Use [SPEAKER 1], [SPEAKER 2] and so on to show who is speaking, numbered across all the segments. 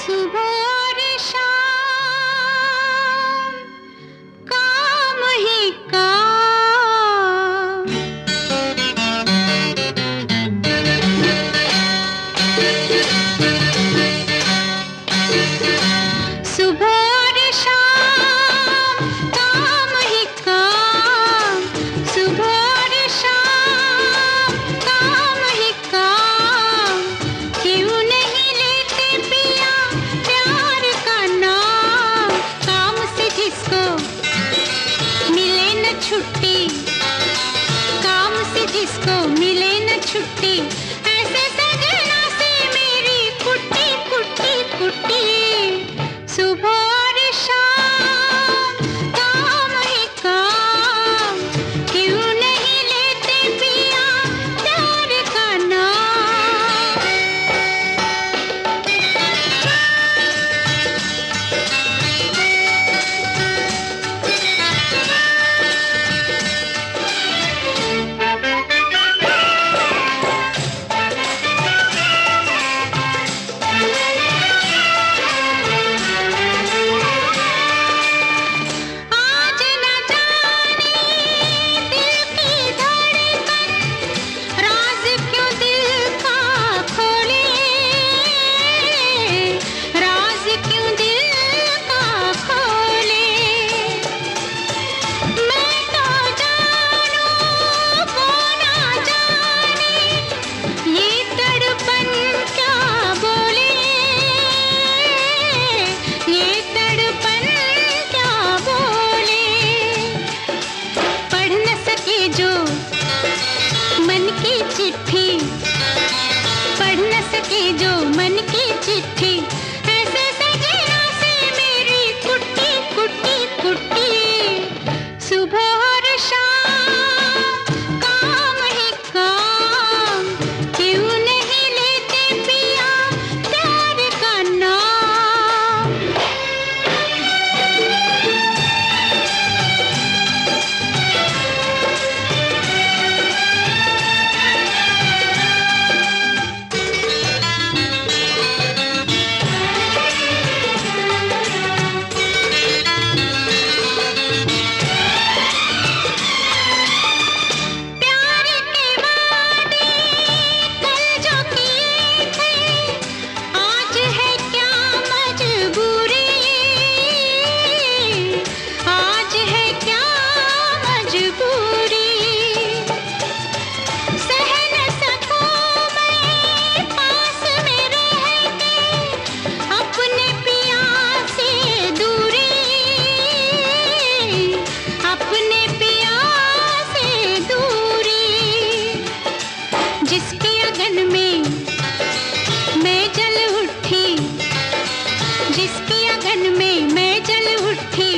[SPEAKER 1] सुबह और शाम काम ही काम। सुबह और शाम काम ही काम। सुबह और शाम काम ही काम। क्यों नहीं लेते पिया प्यार का नाम। काम से जिसको मिले न छुट्टी, काम से जिसको मिले न छुट्टी, ऐसे सजना से मेरी कुट्टी कुट्टी कुट्टी। सुबह और शाम काम ही काम। क्यों नहीं लेते पिया प्यार का नाम। आज न जाने दिल की धड़कन राज क्यों दिल का खोले। राज क्यों दिल का खोले। मैं तो जानूं वो ना जाने ये तड़पन क्या बोले। ये तड़पन क्या बोले। पढ़ न सके जो मन की चिट्ठी, पढ़ न सके जो मन की चिट्ठी, ऐसे सजना से मेरी कुट्टी कुट्टी कुट्टी। सुबह और शाम काम ही काम। क्यों नहीं लेते पिया प्यार का नाम। प्यार के वादे कल जो किए थे, आज है क्या मजबूरी। आज है क्या मजबूरी। सह न सकूं मैं पास में रह के अपने पिया से दूरी। अपने पिया से दूरी। जिसके अगन में मैं जल उठी, जिसके अगन में मैं जल उठी,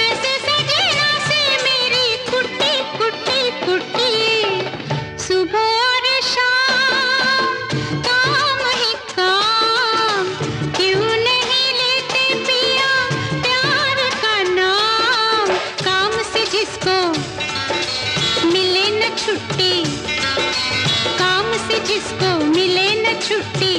[SPEAKER 1] ऐसे सजना से मेरी कुट्टी कुट्टी कुट्टी। सुबह और शाम काम ही काम। क्यों नहीं लेते पिया प्यार का नाम। काम से जिसको मिले न छुट्टी, काम से जिसको मिले न छुट्टी,